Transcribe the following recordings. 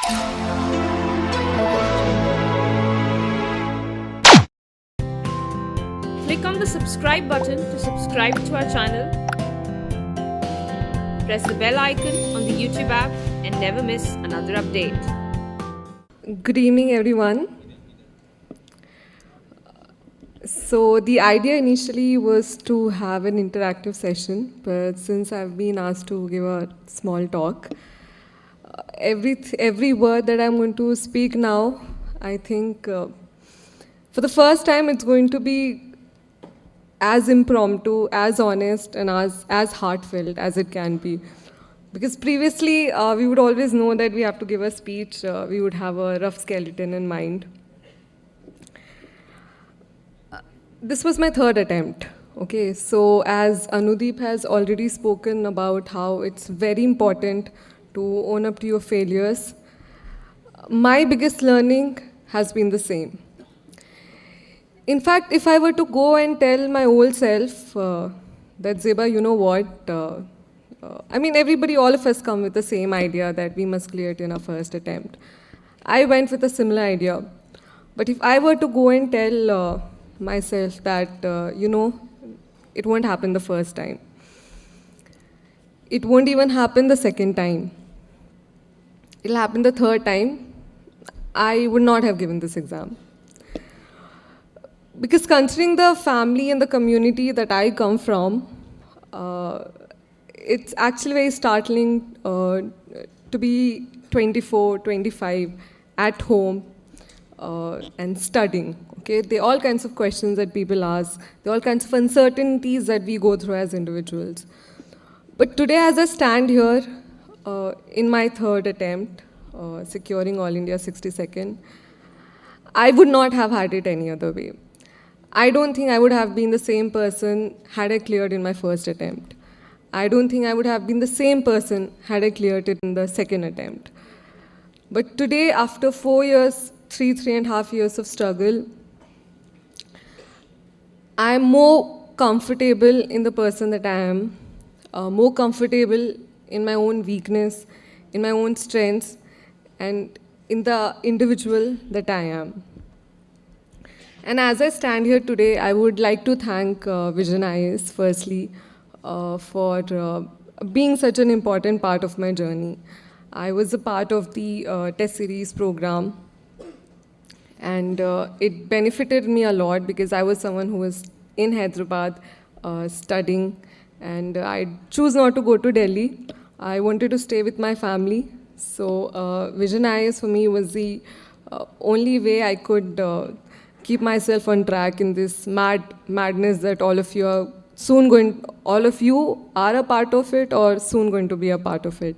Click on the subscribe button to subscribe to our channel. Press the bell icon on the YouTube app and never miss another update. Good evening, everyone. So the idea initially was to have an interactive session, but since I've been asked to give a small talk, every word that I'm going to speak now, I think for the first time it's going to be as impromptu, as honest, and as heartfelt as it can be. Because previously, we would always know that we have to give a speech, we would have a rough skeleton in mind. This was my third attempt. Okay, so as Anudeep has already spoken about how it's very important to own up to your failures, my biggest learning has been the same. In fact, if I were to go and tell my old self that Zeba, you know what, I mean, everybody, all of us come with the same idea that we must clear it in our first attempt. I went with a similar idea. But if I were to go and tell myself that, it won't happen the first time. It won't even happen the second time. It'll happen the third time. I would not have given this exam. Because considering the family and the community that I come from, it's actually very startling to be 24, 25 at home and studying. Okay, there are all kinds of questions that people ask. There are all kinds of uncertainties that we go through as individuals. But today, as I stand here in my third attempt, securing All India 62nd, I would not have had it any other way. I don't think I would have been the same person had I cleared in my first attempt. I don't think I would have been the same person had I cleared it in the second attempt. But today, after 4 years, three and a half years of struggle, I'm more comfortable in the person that I am, more comfortable in my own weakness, in my own strengths, and in the individual that I am. And as I stand here today, I would like to thank Vision IAS, firstly, for being such an important part of my journey. I was a part of the test series program, and it benefited me a lot because I was someone who was in Hyderabad studying, and I chose not to go to Delhi. I wanted to stay with my family. So Vision IAS for me was the only way I could keep myself on track in this madness that all of you are a part of it or soon going to be a part of it.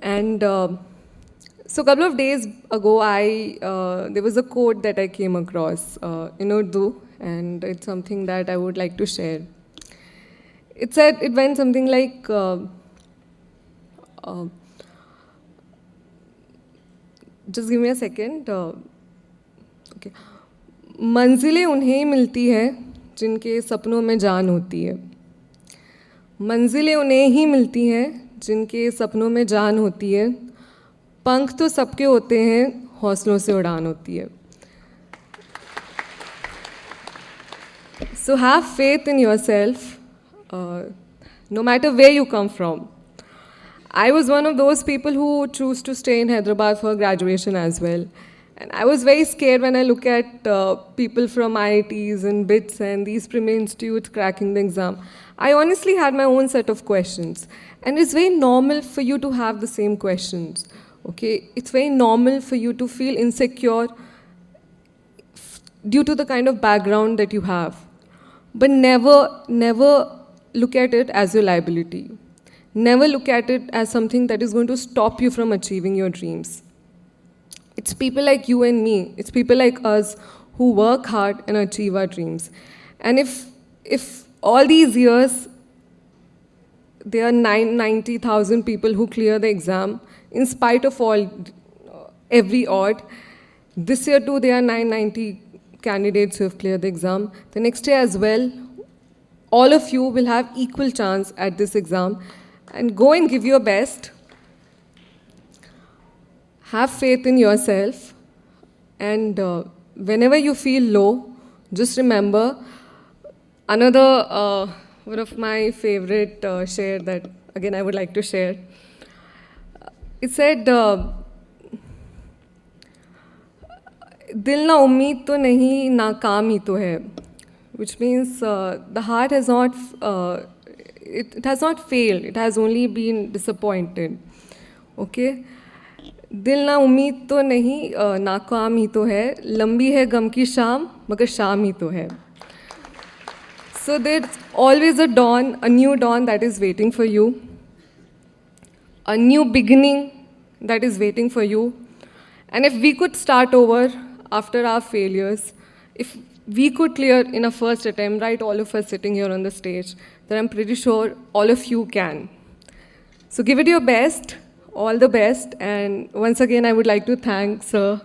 And so a couple of days ago, there was a quote that I came across in Urdu, and it's something that I would like to share. It went something like, just give me a second. Okay. मंजिलें उन्हें ही मिलती है जिनके सपनों में जान होती है. मंजिलें उन्हें ही मिलती हैं जिनके सपनों में जान होती है. पंख तो सबके होते हैं, हौसलों से उड़ान होती है. So have faith in yourself, no matter where you come from. I was one of those people who choose to stay in Hyderabad for graduation as well. And I was very scared when I look at people from IITs and BITS and these premier institutes cracking the exam. I honestly had my own set of questions. And it's very normal for you to have the same questions. Okay? It's very normal for you to feel insecure due to the kind of background that you have. But never look at it as your liability. Never look at it as something that is going to stop you from achieving your dreams. It's people like you and me. It's people like us who work hard and achieve our dreams. And if all these years, there are 990,000 people who clear the exam, in spite of every odd, this year too there are 990 candidates who have cleared the exam. The next year as well, all of you will have equal chance at this exam. And go and give your best. have faith in yourself, and whenever you feel low, just remember another one of my favorite share that again I would like to share. It said, "Dil na ummeed to nahi, naakaam hi to hai," which means the heart has not it has not failed. It has only been disappointed. Okay. दिल ना उम्मीद तो नहीं नाकाम ही तो है लंबी है गम की शाम मगर शाम ही तो है So there's always a dawn, a new dawn that is waiting for you, a new beginning that is waiting for you. And if we could start over after our failures, if we could clear in a first attempt, right, all of us sitting here on the stage, then I'm pretty sure all of you can. So give it your best, all the best. And once again, I would like to thank Sir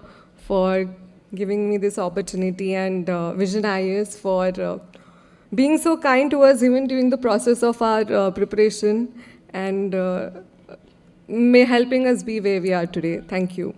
for giving me this opportunity and Vision IAS for being so kind to us even during the process of our preparation and helping us be where we are today. Thank you.